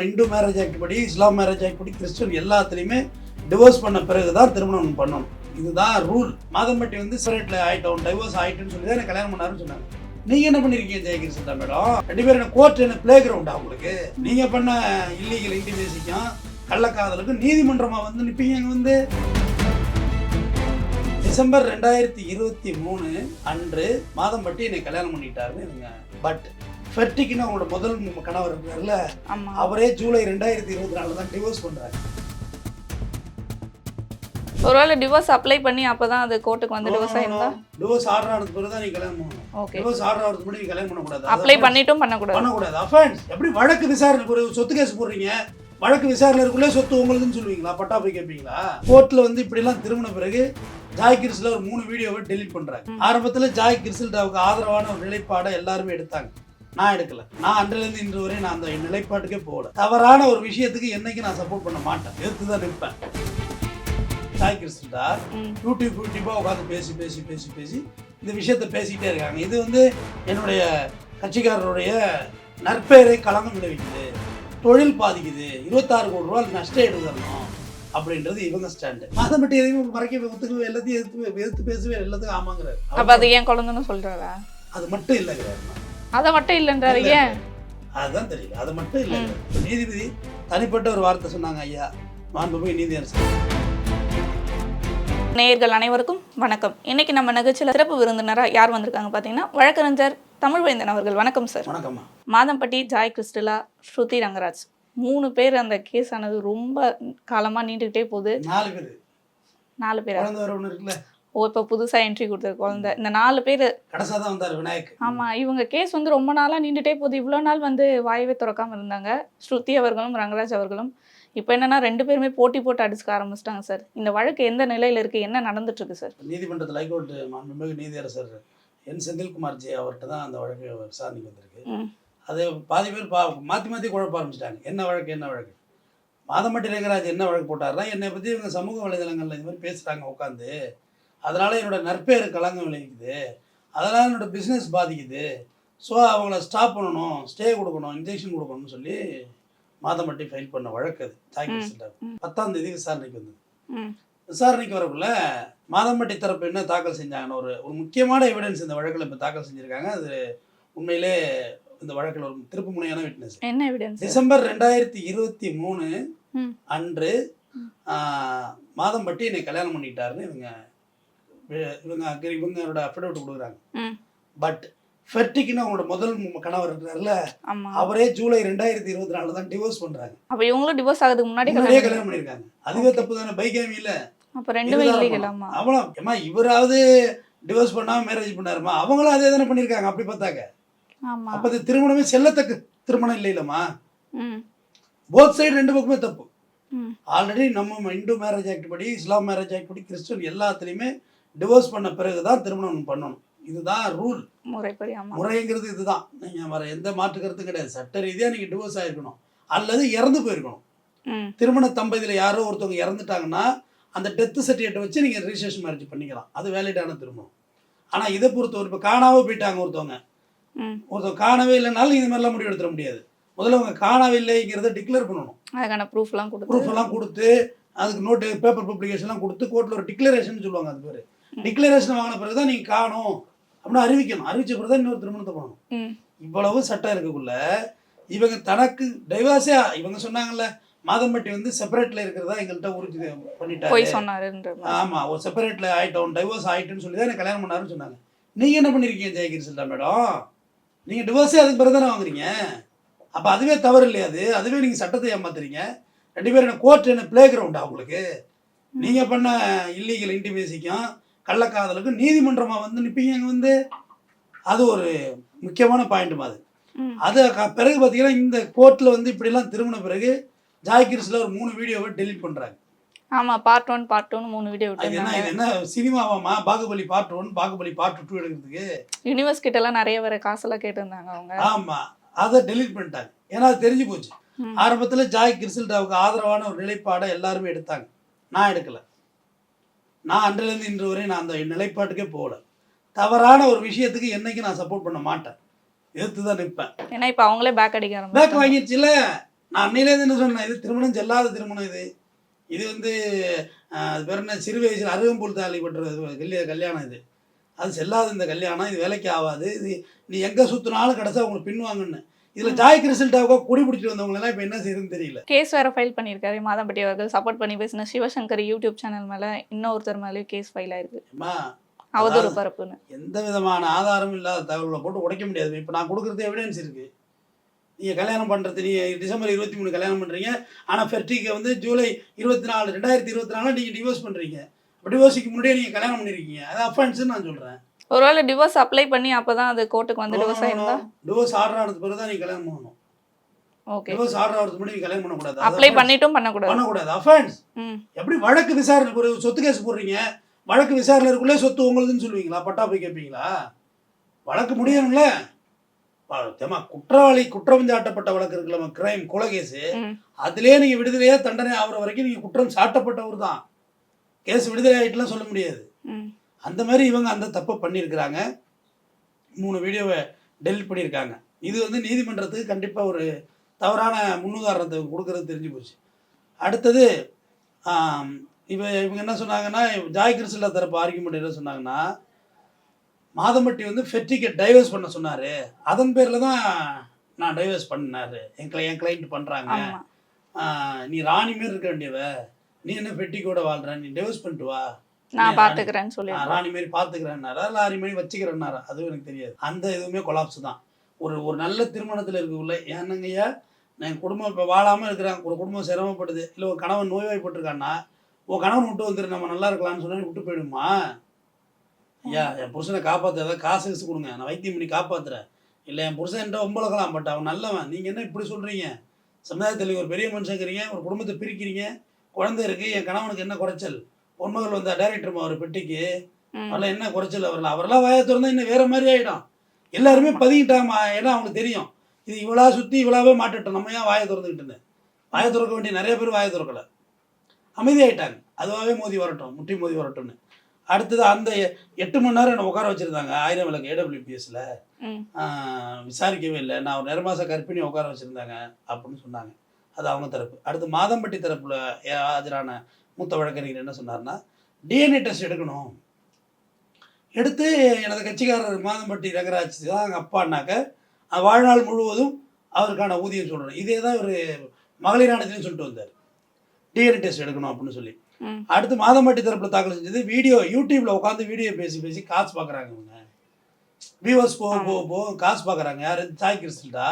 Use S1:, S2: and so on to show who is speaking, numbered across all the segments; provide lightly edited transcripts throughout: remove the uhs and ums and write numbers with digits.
S1: Hindu marriage act படி, இஸ்லாம் marriage act படி, Christian எல்லாத்துலேயுமே டிவோர்ஸ் பண்ண பிறகு தான் திருமணம் பண்ணணும். இதுதான் ரூல். மாதம்பட்டி வந்து செப்பரேட்ல ஆகிட்டோம், டைவோர்ஸ் ஆகிட்டுன்னு சொல்லி தான் எனக்கு கல்யாணம் பண்ணாருன்னு சொன்னாங்க. நீங்கள் என்ன பண்ணியிருக்கீங்க ஜெயகிருஷ்ணா மேடம்? 2 பேரும் என்ன கோர்ட் என்ன பிளே கிரவுண்டா உங்களுக்கு? நீங்கள் பண்ண இல்லீகல் இன்டிமேசிக்கும் கள்ளக்காதலுக்கும் நீதிமன்றமாக வந்து நிற்பீங்க. அங்கே வந்து டிசம்பர் 2023 அன்று மாதம்பட்டி என்னை கல்யாணம் பண்ணிட்டாருன்னு இவங்க. பட் ஃபெர்டிக்குன்னு அவங்களோட முதல் கணவர் இருக்கார்ல, அவரே ஜூலை 2024 தான் டிவோர்ஸ் பண்றாரு.
S2: ஒருவேளை டிவோர்ஸ் அப்ளை பண்ணி அப்பதான் அது கோர்ட்டுக்கு வந்து டிவோர்ஸ் ஆயிருந்தா,
S1: டிவோர்ஸ் ஆர்டர் ஆனதுக்கு பிறகு தான் நீ கல்யாணம் பண்ணணும்.
S2: ஓகே,
S1: டிவோர்ஸ் ஆர்டர் ஆனதுக்கு முன்னாடி நீ கல்யாணம் பண்ணக்கூடாது.
S2: அப்ளை பண்ணிட்டும் பண்ணக்கூடாது.
S1: அஃபென்ஸ். எப்படி வழக்கு விசாரணை ஒரு சொத்து கேஸ் போடுறீங்க, வழக்கு விசாரணை இருக்குள்ளே சொத்து உங்களுக்குன்னு சொல்லுவீங்களா? பட்டா போய் கேட்பீங்களா? கோர்ட்ல வந்து இப்படிலாம் திரும்பின பிறகு ஜாய் கிறிஸ்ல ஒரு 3 வீடியோவை டெலிட் பண்றாங்க. ஆரம்பத்தில் ஜாய் கிறிஸ்டாவுக்கு ஆதரவான ஒரு நிலைப்பாடை எல்லாருமே எடுத்தாங்க. நான் எடுக்கல. நான் அன்றிலிருந்து இன்று வரை நான் அந்த நிலைப்பாட்டுக்கே போகல. தவறான ஒரு விஷயத்துக்கு என்னைக்கு நான் சப்போர்ட் பண்ண மாட்டேன், எடுத்து தான் நிற்பேன். ஜாய் கிறிஸ்டா யூடியூபா உட்காந்து பேசி பேசி பேசி பேசி இந்த விஷயத்த பேசிக்கிட்டே இருக்காங்க. இது வந்து என்னுடைய கட்சிக்காரருடைய நற்பெயரை களங்கம் விளைவிக்குது, தொழில் பாதிக்குது, 26 கோடி ரூபாய் நஷ்டம் எடுக்கணும் அப்படின்றது இவங்க ஸ்டாண்டு. மாதம்பட்டி எதையும் மறைக்க ஒத்துக்கு எல்லாத்தையும் எதிர்த்து பேசவே எல்லாத்துக்கும் ஆமாங்கிறாரு.
S2: அப்ப அது ஏன் குழந்தைன்னு சொல்றாரா?
S1: அது மட்டும் இல்லைங்கிறாரு.
S2: அதை மட்டும் இல்லைன்றாரு. ஏன்?
S1: அதுதான் தெரியல. அது மட்டும் இல்லை. நீதிபதி தனிப்பட்ட ஒரு வார்த்தை சொன்னாங்க, ஐயா மாண்புமிகு நீதியரசர்.
S2: நேயர்கள் அனைவருக்கும் வணக்கம். இன்னைக்கு நம்ம நிகழ்ச்சியில் சிறப்பு விருந்தினராக யார் வந்திருக்காங்க பார்த்தீங்கன்னா, வழக்கறிஞர் தமிழ்வேந்தன் அவர்கள். வணக்கம் சார்.
S1: வணக்கம்மா.
S2: மாதம்பட்டி, ஜாய் கிறிஸ்டலா, ஸ்ருதி ரங்கராஜ் 3 பேர் அந்த கேஸ் ஆனது ரொம்ப காலமாக நீண்டுகிட்டே போகுது. 4 பேர்
S1: இருக்குல்ல.
S2: ஓ, இப்போ புதுசாக என்ட்ரி கொடுத்தது குழந்தை. இந்த 4 பேர்
S1: கடைசியாக தான் வந்தார் விநாயக்.
S2: ஆமாம், இவங்க கேஸ் வந்து ரொம்ப நாளாக நீண்டுகிட்டே போகுது. இவ்வளோ நாள் வந்து வாயவே திறக்காமல் இருந்தாங்க ஸ்ருதி அவர்களும் ரங்கராஜ் அவர்களும். இப்போ என்னன்னா 2 பேருமே போட்டி போட்டு அடிச்சுக்க ஆரம்பிச்சிட்டாங்க சார். இந்த வழக்கு எந்த நிலையில் இருக்குது, என்ன நடந்துட்டு இருக்கு சார்?
S1: நீதிமன்றத்தில் ஹைகோர்ட் மாண்புமிகு நீதியரசர் என் செந்தில்குமார் ஜி அவர்கிட்ட தான் அந்த வழக்கு விசாரணைக்கு வந்திருக்கு. அது பாதி பேர் மாற்றி மாற்றி குழப்ப ஆரம்பிச்சிட்டாங்க. என்ன வழக்கு மாதம்பட்டி ரங்கராஜ் என்ன வழக்கு போட்டார்னா, என்னை பற்றி இவங்க சமூக வலைதளங்களில் இந்த மாதிரி பேசுகிறாங்க உட்காந்து, அதனால் என்னோடய நற்பெயர் களங்கம் விளைவிக்குது, அதனால் என்னோடய பிஸ்னஸ் பாதிக்குது, ஸோ அவங்கள ஸ்டாப் பண்ணணும், ஸ்டே கொடுக்கணும், இன்ஜெக்ஷன் கொடுக்கணும்னு சொல்லி மாதம்பட்டி ஃபைல் பண்ண வழக்கு. அது ஜாய் கிறிஸ்டா 10ஆம் தேதி விசாரணைக்கு வந்தது. விசாரணைக்கு வரக்குள்ள மாதம்பட்டி தரப்பு என்ன தாக்கல் செஞ்சாங்கன்னு ஒரு முக்கியமான எவிடன்ஸ் இந்த வழக்கில் இப்போ தாக்கல் செஞ்சுருக்காங்க. அது உண்மையிலே இந்த வழக்கில் ஒரு திருப்பு முனையான விட்னஸ்.
S2: என்ன எவிடன்ஸ்?
S1: டிசம்பர் 2023 அன்று மாதம்பட்டி என்னை கல்யாணம் பண்ணிக்கிட்டாருன்னு இவங்களோட அஃபிடவிட் கொடுக்குறாங்க. பட் ஃபெர்டிக்குன்னு அவங்களோட முதல் கணவர் இருக்கார்ல, அவரே ஜூலை 2024 தான் டிவோர்ஸ் பண்றாங்க.
S2: அப்ப இவங்களும் டிவோர்ஸ் ஆகிறதுக்கு முன்னாடியே
S1: கல்யாணம் பண்ணிருக்காங்க. அதுவே தப்பு தானே? பைகாமி இல்ல.
S2: அப்ப ரெண்டுமே இல்லீகலாமா?
S1: அவ்வளோ ஏமா இவராவது டிவோர்ஸ் பண்ணாம மேரேஜ் பண்ணாருமா, அவங்களும் அதே தானே பண்ணிருக்காங்க. அப்படி பார்த்தாக்க அப்ப அது திருமணமே செல்லத்தக்க திருமணம் இல்லைலமா. போத் சைடு 2 பக்கமே தப்பு. ஆல்ரெடி நம்ம இந்து மேரேஜ் ஆக்ட் படி, இஸ்லாம் மேரேஜ் ஆக்ட் படி, கிறிஸ்டின் எல்லாத்துலேயுமே டிவோர்ஸ் பண்ண பிறகு தான் திருமணம் பண்ணணும். இதுதான் ரூல், முறைங்கிறது இதுதான். நீங்கள் வர எந்த மாற்று கருத்தும் கிடையாது. சட்ட ரீதியாக நீங்கள் டிவோர்ஸ் ஆகிருக்கணும் அல்லது இறந்து போயிருக்கணும். திருமண தம்பதியில் யாரோ ஒருத்தவங்க இறந்துட்டாங்கன்னா அந்த டெத்து சர்டிஃபிகேட்டை வச்சு நீங்கள் ரிஜிஸ்ட்ரேஷன் மேரேஜ் பண்ணிக்கலாம். அது வேலிடான திருமணம். ஆனால் இதை பொறுத்தவரை இப்போ காணாமல் போயிட்டாங்க ஒருத்தவங்க காணவே இல்லைனாலும் இந்த மாதிரிலாம் முடிவு எடுத்துட முடியாது. முதல்ல அவங்க காணவே இல்லைங்கிறத டிக்ளேர் பண்ணணும்.
S2: அதுக்கான ப்ரூஃப்லாம்
S1: கொடுத்து அதுக்கு நோட்டு பேப்பர் பப்ளிகேஷன்லாம் கொடுத்து கோர்ட்டில் ஒரு டிக்ளரேஷன் சொல்லுவாங்க. அது பேர் டிக்ளரேஷன் வாங்கின பிறகு தான் நீங்கள் காணும் அப்படின்னு அறிவிக்கணும். அறிவிச்ச பிறகு தான் இன்னொரு திருமணத்தை பண்ணணும். இவ்வளவு சட்டம் இருக்குள்ள இவங்க தனக்கு டைவர்ஸே இவங்க சொன்னாங்கல்ல, மாதம்பட்டி வந்து செப்பரேட்ல இருக்கிறதா எங்கள்கிட்ட உறுதி பண்ணிட்டாரு. ஆமா, ஒரு செப்பரேட்ல ஆயிட்டோம், டைவர்ஸ் ஆயிட்டுன்னு சொல்லி தான் எனக்கு கல்யாணம் பண்ணாருன்னு சொன்னாங்க. நீங்க என்ன பண்ணிருக்கீங்க ஜெயகிருஷ்ணா மேடம்? நீங்க டிவோர்ஸே அதுக்கு பிறகு தானே வாங்குறீங்க. அப்ப அதுவே தவறு இல்லையா? அதுவே நீங்க சட்டத்தை ஏமாத்துறீங்க. 2 பேரும் என்ன கோர்ட் என்ன பிளே கிரவுண்டா உங்களுக்கு? நீங்க பண்ண இல்லீகல் இன்டிமேசிக்கும் கள்ளக்காதலுக்கும் நீதிமன்றமாக வந்து நிற்பீங்க. அங்கே வந்து அது ஒரு முக்கியமான பாயிண்ட் மாதிரி. அது பிறகு பார்த்தீங்கன்னா இந்த கோர்ட்டில் வந்து இப்படிலாம் திரும்பின பிறகு ஜாய் கிறிஸ்ல ஒரு 3 வீடியோவை டெலிட் பண்ணுறாங்க.
S2: ஆமாம், பார்ட் 1 பார்ட் 2 3 வீடியோ விட்டு.
S1: இது என்ன சினிமாவாமா? பாகுபலி பார்ட் 1 பாகுபலி பார்ட் 2 எடுக்கிறதுக்கு
S2: யூனிவர்ஸ் கிட்டலாம் நிறைய வேற காசெல்லாம் கேட்டிருந்தாங்க அவங்க.
S1: ஆமாம், அதை டெலிட் பண்ணிட்டாங்க. ஏன்னா அது தெரிஞ்சு போச்சு. ஆரம்பத்தில் ஜாய் கிறிஸ்டாவுக்கு ஆதரவான ஒரு நிலைப்பாடை எல்லாருமே எடுத்தாங்க. நான் எடுக்கல. நான் அன்றிலிருந்து இன்று வரை நான் அந்த நிலைப்பாட்டுக்கே போகல. தவறான ஒரு விஷயத்துக்கு என்னைக்கு நான் சப்போர்ட் பண்ண மாட்டேன், எதிர்த்து தான் நிற்பேன்.
S2: ஏன்னா இப்போ அவங்களே பேக் அடிக்க
S1: பேக் வாங்கிடுச்சுல. நான் அன்னையிலேருந்து என்ன சொன்னேன், இது திருமணம் செல்லாத திருமணம் இது. இது வந்து அது பேர் என்ன, சிறு வயசில் அருகம்புல் தாலி கட்டுறது கல்யாணம் இது. அது செல்லாத இந்த கல்யாணம், இது வேலைக்கு ஆகாது. இது நீ எங்கே சுற்றினாலும் கடைசியாக உங்களுக்கு பின்வாங்கன்னு. இதில் ஜாய் கிறிஸ்டல்டாவுக்கா குடி பிடிச்சிட்டு வந்தவங்களெல்லாம் இப்போ என்ன செய்யுதுன்னு தெரியல.
S2: கேஸ் வேற ஃபைல் பண்ணியிருக்காரு மாதம்பட்டி அவர்கள். சப்போர்ட் பண்ணி பேசின சிவசங்கர் யூடியூப் சேனல் மேலே இன்னொருத்தர் மேலேயும் கேஸ் ஃபைல் ஆயிருக்கு.
S1: அம்மா,
S2: அவதூறு பரப்புன்னு
S1: எந்த விதமான ஆதாரமும் இல்லாத தகவலை போட்டு உடைக்க முடியாது. இப்போ நான் கொடுக்குறது எவிடன்ஸ் இருக்குது. நீங்கள் கல்யாணம் பண்ணுறது, நீங்கள் டிசம்பர் 23 கல்யாணம் பண்ணுறீங்க, ஆனால் ஃபெர்டிகை வந்து ஜூலை 24 2024 நீங்கள் டிவோர்ஸ் பண்ணுறீங்க. அப்போ டிவோர்ஸுக்கு முன்னாடியே நீங்கள் கல்யாணம் பண்ணியிருக்கீங்க. அது அஃபென்ஸ்ன்னு நான் சொல்கிறேன்.
S2: ஒருவேளை டிவோர்ஸ் அப்ளை பண்ணி அப்பதான் அது கோர்ட்டுக்கு வந்து டிவோர்ஸ் ஆயிருந்தா
S1: டிவோர்ஸ் ஆர்டர் ஆனதுக்கு பிறகு தான் நீங்கள் கல்யாணம் பண்ணணும்.
S2: ஓகே.
S1: டிவோர்ஸ் ஆர்டர் ஆகிறதுக்கு முன்னாடி நீங்கள் கல்யாணம் பண்ணக்கூடாது.
S2: அப்ளை பண்ணிட்டும் பண்ணக்கூடாது.
S1: பண்ணக்கூடாது, அஃபென்ஸ். எப்படி வழக்கு விசாரணை ஒரு சொத்து கேஸ் போடுறீங்க, வழக்கு விசாரணைக்குள்ளே சொத்து உங்களுதுன்னு சொல்லுவீங்களா? பட்டா போய் கேட்பீங்களா? வழக்கு முடியணும்ல. குற்றவாளி குற்றம் சாட்டப்பட்ட வழக்கு இருக்குல்ல, கிரைம் கொலை கேஸு, அதுலேயே நீங்கள் விடுதலையே தண்டனை ஆகிற வரைக்கும் நீங்கள் குற்றம் சாட்டப்பட்டவர் தான். கேஸ் விடுதலை ஆகிட்டுலாம் சொல்ல முடியாது. அந்த மாதிரி இவங்க அந்த தப்பை பண்ணியிருக்கிறாங்க. 3 வீடியோவை டெலிட் பண்ணியிருக்காங்க. இது வந்து நீதிமன்றத்துக்கு கண்டிப்பாக ஒரு தவறான முன்னுதாரணத்தை கொடுக்கறது தெரிஞ்சு போச்சு. அடுத்தது இவங்க என்ன சொன்னாங்கன்னா, ஜாய் கிறிஸ்டல் தரப்பு ஆர்கியூமெண்ட் என்ன சொன்னாங்கன்னா, மாதம்பட்டி வந்து ஃபெர்டிகை டைவர்ஸ் பண்ண சொன்னார், அதன் பேரில் தான் நான் டைவர்ஸ் பண்ணார். என் கிளைண்ட் பண்ணுறாங்க, நீ ராணி மாரி இருக்க வேண்டியவ, நீ என்ன ஃபெர்டிகோட வாழ்ற, நீ டைவர்ஸ் பண்ணிட்டு வா,
S2: நான் பார்த்துக்கிறேன்னு சொல்லி
S1: ராணி மாரி பார்த்துக்கிறேன்னாரா லாரி மாரி வச்சுக்கிறேன்னாரா அதுவும் எனக்கு தெரியாது. அந்த இதுவுமே கொலாப்ஸ் தான். ஒரு நல்ல திருமணத்தில் இருக்குள்ள ஏன்னங்கய்யா, என் குடும்பம் இப்போ வாழாமல் இருக்கிறாங்க, ஒரு குடும்பம் சிரமப்படுது, இல்லை ஒரு கணவன் நோய்வாய்ப்பட்டிருக்கான்னா உன் கணவன் விட்டு வந்துரு, நம்ம நல்லா இருக்கலாம்னு சொன்னா விட்டு போயிடுமா? ஐயா, என் புருஷனை காப்பாற்ற ஏதாவது காசு கொடுங்க, நான் வைத்தியம் பண்ணி காப்பாற்றுறேன். இல்லை என் புருஷன்ட்ட ஒம்பளக்கலாம், பட் அவன் நல்லவன், நீங்கள் என்ன இப்படி சொல்கிறீங்க? சமுதாயத்தில் ஒரு பெரிய மனுஷங்கிறீங்க, ஒரு குடும்பத்தை பிரிக்கிறீங்க, குழந்தை இருக்குது, என் கணவனுக்கு என்ன குறைச்சல்? பொன்மகள் வந்தா டைரக்டர் அவர் பெட்டிக்கு, அவரெல்லாம் என்ன குறைச்சல்? அவரெல்லாம் வாயை திறந்தா இன்னும் வேறு மாதிரி ஆகிடும். எல்லாருமே பதுங்கிட்டாமா, ஏன்னா அவங்களுக்கு தெரியும் இது இவ்வளோ சுற்றி இவ்வளோவே மாட்டுட்டோம், நம்ம ஏன் வாயை திறந்துக்கிட்டுன்னு. வாயை திறக்க வேண்டிய நிறைய பேர் வாயை திறக்கலை, அமைதியாகிட்டாங்க. அதுவாகவே மோதி வரட்டும், முட்டி மோதி வரட்டும்னு. அடுத்தது அந்த 8 மணி நேரம் என்னை உட்கார வச்சுருந்தாங்க 1000 விளக்கு AWPSல, விசாரிக்கவே இல்லை, நான் ஒரு நிறமாச கற்பிணி உட்கார வச்சுருந்தாங்க அப்படின்னு சொன்னாங்க. அது அவங்க தரப்பு. அடுத்து மாதம்பட்டி தரப்பில் ஆஜரான மூத்த வழக்கறிஞர் என்ன சொன்னார்னா, DNA டெஸ்ட் எடுக்கணும், எடுத்து எனது கட்சிக்காரர் மாதம்பட்டி ரங்கராஜ் தான் எங்கள் அப்பான்னாக்க வாழ்நாள் முழுவதும் அவருக்கான ஊதியம் சொல்கிறேன். இதே தான் ஒரு மகளிர் ஆணையத்திலையும் சொல்லிட்டு வந்தார், DNA டெஸ்ட் எடுக்கணும் அப்படின்னு சொல்லி. அடுத்து மாதம்பட்டி தரப்பில் தாக்கல் செஞ்சது வீடியோ, யூடியூப்பில் உட்காந்து வீடியோ பேசி காசு பார்க்குறாங்க. இவங்க வியூவர்ஸ் போக காசு பார்க்குறாங்க. யார்? ஜாய் கிறிஸ்டல்டா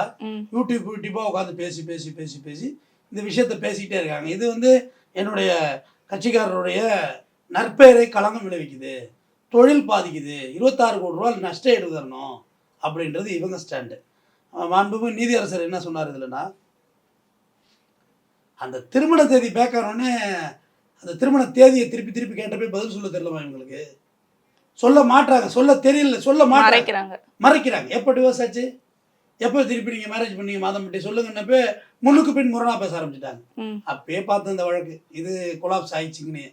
S1: யூடியூப்பாக உட்காந்து பேசி இந்த விஷயத்தை பேசிக்கிட்டே இருக்காங்க. இது வந்து என்னுடைய கட்சிக்காரருடைய நற்பெயரை களங்கம் விளைவிக்குது, தொழில் பாதிக்குது, 26 கோடி ரூபா நஷ்ட ஈடு தரணும் அப்படின்றது இவங்க ஸ்டாண்டு. மாண்புமிகு நீதியரசர் என்ன சொன்னார் இதுலன்னா, அந்த திருமண தேதி பேக்கானோடனே அந்த திருமண தேதியை திருப்பி கேட்டப்பே பதில் சொல்ல தெரியலமா இவங்களுக்கு? சொல்ல மாட்டாங்க, சொல்ல தெரியல, சொல்ல மறைக்கிறாங்க. எப்போ டிவோர்ஸ் ஆச்சு, எப்போ திருப்பி நீங்கள் மேரேஜ் பண்ணீங்க மாதம்பட்டி சொல்லுங்கன்னப்பே முன்னுக்கு பின் முரணாக பேச ஆரம்பிச்சிட்டாங்க. அப்பயே பார்த்து இந்த வழக்கு இது கொலாப்ஸ் ஆயிடுச்சுங்கன்னு,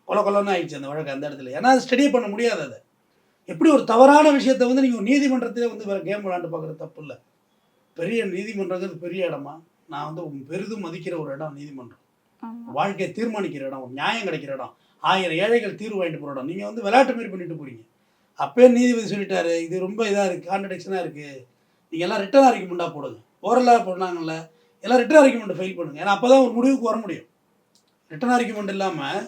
S1: கொலன்னு ஆயிடுச்சு அந்த வழக்கு அந்த இடத்துல. ஏன்னா அது ஸ்டடி பண்ண முடியாது. அதை எப்படி ஒரு தவறான விஷயத்தை வந்து நீங்கள் நீதிமன்றத்திலே வந்து வேறு கேம் விளாண்டு பார்க்குறது தப்பு இல்லை. பெரிய நீதிமன்றங்கிறது பெரிய இடமா, நான் வந்து பெரிதும் மதிக்கிற ஒரு இடம் நீதிமன்றம். வாழ்க்கையை தீர்மானிக்கிற இடம், ஒரு நியாயம் கிடைக்கிற இடம், 1000 ஏழைகள் தீர்வு வாங்கிட்டு போகிற இடம். நீங்கள் வந்து விளையாட்டு மாரி பண்ணிட்டு போகிறீங்க. அப்பயே நீதிபதி சொல்லிட்டாரு, இது ரொம்ப இதாக இருக்குது, கான்ட்ரடிக்ஷனாக இருக்குது, நீங்கள் எல்லாம் ரிட்டர்ன் ஆர்கியூமெண்ட்டாக போடுங்க. ஓரலாக போனாங்கல்ல, எல்லாம் ரிட்டர்ன் ஆர்கியூமெண்ட்டை ஃபைல் பண்ணுங்கள். ஏன்னா அப்போ தான் ஒரு முடிவுக்கு வர முடியும். ரிட்டர்ன் ஆர்கியூமெண்ட் இல்லாமல்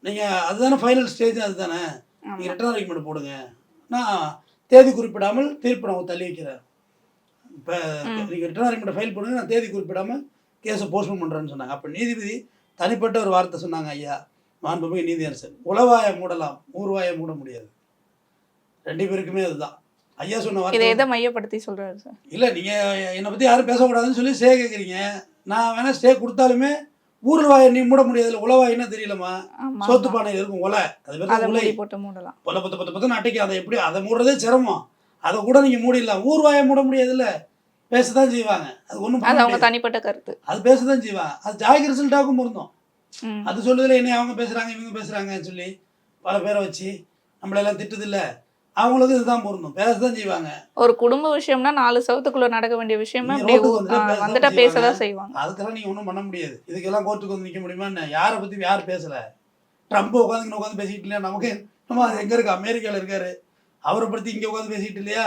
S1: நீங்கள் அதுதானே ஃபைனல் ஸ்டேஜ், அதுதானே நீங்கள் ரிட்டர்ன் ஆர்கியூமெண்ட் போடுங்க. நான் தேதி குறிப்பிடாமல் தீர்ப்பு நான் தள்ளி வைக்கிறேன். இப்போ நீங்கள் ரிட்டர்ன் ஆர்கியூமெண்ட்டை ஃபைல் பண்ணுங்கள், நான் தேதி குறிப்பிடாமல் கேஸை போஸ்ட்போன் பண்ணுறேன்னு சொன்னாங்க. அப்போ நீதிபதி தனிப்பட்ட ஒரு வார்த்தை சொன்னாங்க, ஐயா மாண்புமிகு நீதியரசர், உளவாயை மூடலாம், ஊர்வாயை மூட முடியாது. 2 பேருக்குமே அதுதான் ஐயா சொன்ன வார்த்தை.
S2: எதை மையப்படுத்தி சொல்கிறாரு சார்? இல்லை, நீங்கள்
S1: என்னை பற்றி யாரும் பேசக்கூடாதுன்னு சொல்லி ஸ்டே கேட்குறீங்க. நான் வேணால் ஸ்டே கொடுத்தாலுமே ஊர் வாயை நீ மூட முடியாதுல்ல. உளவாயின்னா தெரியலமா, சோத்து பானை இருக்கும் உலை, அது பேர் உலை
S2: போட்டு மூடலாம்.
S1: பொல பத்து அட்டைக்கு அதை எப்படி அதை மூடுறதே சிரமம், அதை கூட நீங்கள் மூடிடலாம். ஊர் வாயை மூட முடியாதுல்ல, பேசதான் செய்வாங்க. அது ஒன்றும்
S2: அவங்க தனிப்பட்ட கருத்து,
S1: அது பேசதான் செய்வாங்க. அது ஜாய் கிறிஸ்டல்டாவுக்கும் பொருந்தும். அது சொல்லுதில்ல, என்ன அவங்க பேசுகிறாங்க இவங்க பேசுகிறாங்கன்னு சொல்லி பல பேரை வச்சு நம்மளெல்லாம் திட்டுதில்ல. அவங்களுக்கு இதுதான் பொருந்தும், பேசதான் செய்வாங்க.
S2: ஒரு குடும்ப விஷயம்னா 4 செவத்துக்குள்ள நடக்க வேண்டிய விஷயமே
S1: நீங்க
S2: அப்படியே
S1: ரோட்டுக்கு வந்துட்டா
S2: வந்துட்டா
S1: பேசதான்
S2: பேசதான்
S1: செய்வாங்க.
S2: செய்வாங்க.
S1: அதுக்கெல்லாம் நீங்க ஒன்றும் பண்ண முடியாது. இதுக்கெல்லாம் கோர்ட்டுக்கு வந்து நிற்க முடியுமா என்ன? யாரை பத்தி யார் பேசல? ட்ரம்ப் உட்காந்து பேசிட்டு இல்லையா? நமக்கு நம்ம அது எங்க இருக்கு? அமெரிக்காவில் இருக்காரு. அவரை பத்தி இங்க உட்காந்து பேசிட்டு இல்லையா?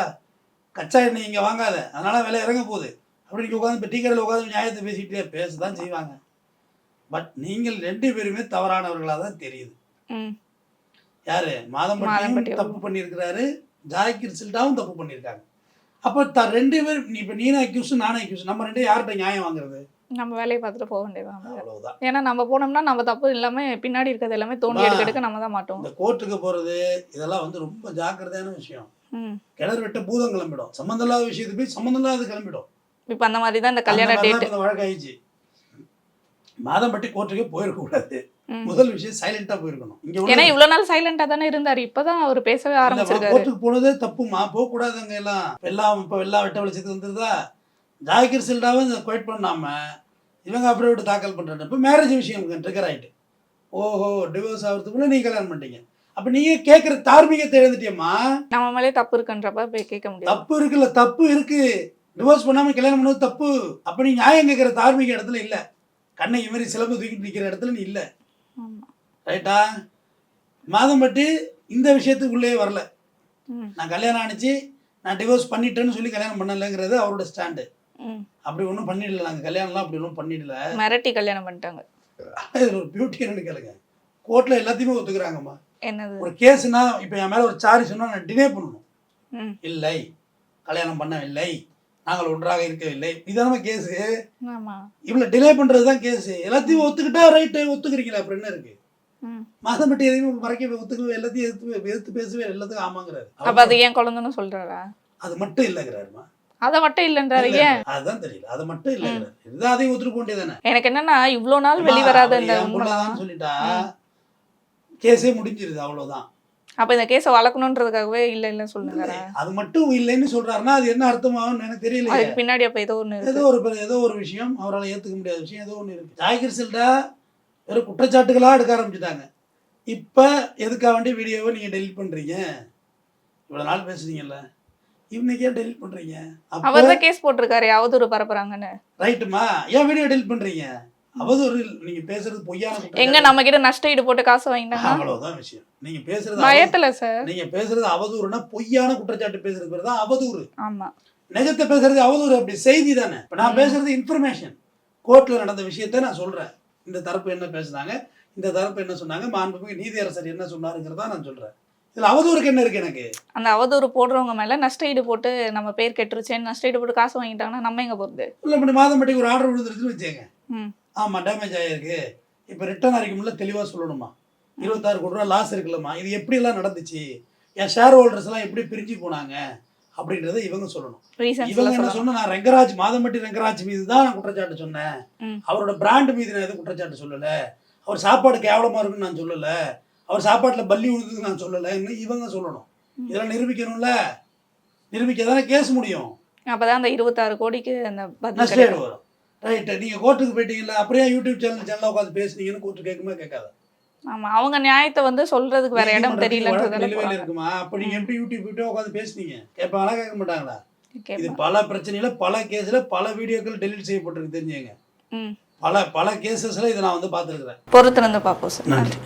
S1: கச்சா எண்ணெய் இங்க வாங்காத, அதனால விலை இறங்க போகுது அப்படி நீங்க உட்காந்து இப்போ டீ கடையில் உட்காந்து நியாயத்தை பேசிட்டு இல்லையா? பேசதான் செய்வாங்க. பட் நீங்கள் 2 பேருமே தவறானவர்களாக தான் தெரியுது.
S2: ம்.
S1: யாரு?
S2: மாதம்பட்டி
S1: மாதம்பட்டியும் தப்பு பண்ணியிருக்கிறாரு, ஜாக்கிர் சில்டாவும் தப்பு பண்ணியிருக்காங்க. அப்போ 2 பேர், இப்போ நீனும் அக்யூஸ் நானும் அக்யூஸ், நம்ம 2 யார்கிட்ட நியாயம் வாங்குறது?
S2: நம்ம வேலையை பார்த்துட்டு போக வேண்டியதான்.
S1: அவ்வளவுதான்.
S2: ஏன்னா நம்ம போனோம்னா நம்ம தப்பு எல்லாமே பின்னாடி இருக்கிறது எல்லாமே தோண்டி எடுக்க நம்ம தான் மாட்டோம்.
S1: இந்த கோர்ட்டுக்கு போறது இதெல்லாம் வந்து ரொம்ப ஜாக்கிரதையான விஷயம். கிணறு வெட்ட பூதம் கிளம்பிடும், சம்மந்தம் இல்லாத விஷயத்துக்கு போய் சம்மந்தம் இல்லாத கிளம்பிடும்.
S2: இப்போ அந்த மாதிரி தான் இந்த கல்யாண டேட்
S1: இந்த வழக்கு ஆயிடுச்சு. மாதம்பட்டி கோர்ட்டுக்கே போயிருக்க கூடாது. முதல் விஷயம் சைலண்டா போயிருக்கணும். இங்க
S2: ஏன்னா இவ்வளவு நாள் சைலண்டா தானே இருந்தாரு, இப்பதான் அவர் பேசவே ஆரம்பிச்சிருக்காரு.
S1: கோர்ட்டுக்கு போனதே தப்புமா, போக கூடாதுங்க. எல்லாம் இப்போ எல்லாம் வெட்ட வெளிச்சத்துக்கு வந்துருதா? ஜாக்கிர் சில்டாவை குவைட் பண்ணாம இவங்க அஃபிடவிட் தாக்கல் பண்றாங்க. இப்போ மேரேஜ் விஷயம் ட்ரிகர் ஆயிட்டு, ஓஹோ டிவோர்ஸ் ஆகிறதுக்குள்ள நீங்க கல்யாணம் பண்ணிட்டீங்க. அப்ப நீங்க கேட்குற தார்மீகத்தை எழுந்துட்டியம்மா.
S2: நம்ம மேலே தப்பு இருக்குன்றப்ப போய் கேட்க முடியும்.
S1: தப்பு இருக்குல்ல, தப்பு இருக்கு. டிவோர்ஸ் பண்ணாம கல்யாணம் பண்ணது தப்பு. அப்ப நீ நியாயம் கேட்குற தார்மீக இடத்துல இல்ல, கண்ணகி மாதிரி சிலம்பு தூக்கிட்டு நிற்கிற இடத்துல நீ இல்லை. ரைட்டா? மாதம்பட்டி இந்த விஷயத்துக்குள்ளே வரல. நான் கல்யாணம் ஆனிச்சு, நான் டிவோர்ஸ் பண்ணிட்டேன்னு சொல்லி கல்யாணம் பண்ணலைங்கிறது அவரோட ஸ்டாண்டு. அப்படி ஒன்றும் பண்ணிடல, நாங்கள் கல்யாணம்லாம் அப்படி ஒன்றும் பண்ணிடல,
S2: மிரட்டி கல்யாணம் பண்ணிட்டாங்க.
S1: இதில் ஒரு பியூட்டி என்னன்னு கேளுங்க, கோர்ட்டில் எல்லாத்தையுமே ஒத்துக்கிறாங்கம்மா.
S2: என்னது? ஒரு
S1: கேஸுனா இப்போ என் மேலே ஒரு சார்ஜ் சொன்னால் நான் டினே பண்ணணும். இல்லை, கல்யாணம் பண்ணவில்லை, நாங்கள் ஒன்றாக இருக்கவில்லை, இதான கேஸு. இவ்வளோ டிலே பண்ணுறது தான் கேஸு. எல்லாத்தையும் ஒத்துக்கிட்டா ரைட்டு, ஒத்துக்கிறீங்களா? அப்புறம் என்ன இருக்கு? மாதம்பட்டி எதையுமே மறைக்க ஒத்துக்கவே, எல்லாத்தையும் எதிர்த்து பேசவே, எல்லாத்துக்கும் ஆமாங்கிறாரு.
S2: அப்ப அது ஏன் குழந்தைன்னு சொல்றாரா? அது
S1: மட்டும் இல்லைங்கிறாருமா.
S2: அதை மட்டும் இல்லைன்றாரு. ஏன்?
S1: அதுதான் தெரியல, அது மட்டும் இல்லைங்கிறாரு. இதுதான் அதையும் ஒத்துட்டு போக வேண்டியதானே.
S2: எனக்கு என்னன்னா இவ்வளோ நாள் வெளிவராத இந்த
S1: உண்மைதான் சொல்லிட்டா கேஸே முடிஞ்சிருது, அவ்வளவுதான்.
S2: அப்ப இந்த கேஸை வளர்க்கணுன்றதுக்காகவே இல்லை இல்லைன்னு சொல்லுங்க.
S1: அது மட்டும் இல்லைன்னு சொல்றாருன்னா அது என்ன அர்த்தமாகும் எனக்கு தெரியல.
S2: அதுக்கு பின்னாடி அப்ப
S1: ஏதோ ஒரு விஷயம், அவரால் ஏத்துக்க முடியாத விஷயம் ஏதோ ஒன்று இருக்கு. ஜாகிர் சில்டா வெறும் குற்றச்சாட்டுகளா எடுக்க ஆரம்பிச்சுட்டாங்க. இப்ப எதுக்காக வேண்டிய வீடியோவை நீங்க டெலிட் பண்றீங்க? இவ்வளவு நாள் பேசுறீங்கல்ல, இன்னைக்கு ஏன் டெலிட் பண்றீங்க?
S2: அவர் தான் கேஸ் போட்டிருக்காரு அவதூறு பரப்புறாங்கன்னு.
S1: ரைட்டுமா, ஏன் வீடியோ டெலிட் பண்றீங்க? அவதூறு, நீங்க பேசுறது பொய்யான,
S2: எங்க நம்ம கிட்ட நஷ்ட ஈடு போட்டு காசு வாங்கிட்டாங்க,
S1: அவ்வளவுதான் விஷயம். நீங்க பேசுறது
S2: பயத்துல சார்,
S1: நீங்க பேசுறது அவதூறுனா பொய்யான குற்றச்சாட்டு பேசுறது பேர் தான் அவதூறு.
S2: ஆமா,
S1: நிஜத்தை பேசுறது அவதூறு. அப்படி செய்தி தானே. இப்ப நான் பேசுறது இன்ஃபர்மேஷன், கோர்ட்ல நடந்த விஷயத்த நான் சொல்றேன். இந்த தரப்பு என்ன பேசுனாங்க, இந்த தரப்பு என்ன சொன்னாங்க, மாண்புமிகு நீதியரசர் என்ன சொன்னாருங்கிறதா நான் சொல்றேன். இதுல அவதூறுக்கு என்ன இருக்கு? எனக்கு
S2: அந்த அவதூறு போடுறவங்க மேல நஷ்ட ஈடு போட்டு நம்ம பேர் கெட்டுருச்சேன்னு நஷ்ட ஈடு போட்டு காசு வாங்கிட்டாங்கன்னா நம்ம எங்க போறது?
S1: இல்ல, இப்படி மாதம்பட்டிக்கு ஒரு ஆர்டர் விழுந்துருச்சுன்னு வச்சுங்க, ஆமா டேமேஜ் ஆயிருக்கு, இப்ப ரிட்டர்ன் அறிக்கைமுள்ள தெளிவா சொல்லணுமா, 26 கோடி ரூபா லாஸ் இருக்குல்லம்மா, இது எப்படி எல்லாம் நடந்துச்சு, என் ஷேர் ஹோல்டர்ஸ் எல்லாம் எப்படி பிரிஞ்சு போனாங்க அப்படின்றத இவங்க சொல்லணும். இவங்க என்ன சொன்னா, நான் ரெங்கராஜ், மாதம்பட்டி ரெங்கராஜ் மீது தான் நான் குற்றச்சாட்டு சொன்னேன், அவரோட பிராண்ட் மீது நான் எதுவும் குற்றச்சாட்டு சொல்லல, அவர் சாப்பாடு கேவலமா இருக்குன்னு நான் சொல்லல, அவர் சாப்பாட்டுல பல்லி விழுதுன்னு நான் சொல்லல, இவங்க சொல்லணும். இதெல்லாம் நிரூபிக்கணும்ல, நிரூபிக்க தானே கேஸ் முடியும்.
S2: அப்பதான் அந்த 26 கோடிக்கு அந்த
S1: நஷ்டம் வரும். ரைட்டு, நீங்க கோர்ட்டுக்கு போயிட்டீங்களா, அப்படியே யூடியூப் சேனல்ல உட்காந்து பேசுனீங்கன்னு கோர்ட்டு கேட்குமா கேட்காத?
S2: ஆமா, அவங்க நியாயத்தை வந்து சொல்றதுக்கு வேற இடம்
S1: தெரியலன்றதால இருக்குமா? அப்ப நீங்க எப்படி யூடியூப் உட்காந்து பேசுனீங்க, கேட்பாங்களா கேட்க மாட்டாங்களா? இது பல பிரச்சனையில, பல கேஸ்ல, பல வீடியோக்கள் டெலீட் செய்யப்பட்டிருக்கு தெரிஞ்சுங்க. பல கேசஸ்ல இதை நான் வந்து பார்த்துருக்கிறேன்.
S2: பொறுத்திருந்து பார்ப்போம் சார்.
S1: நன்றி.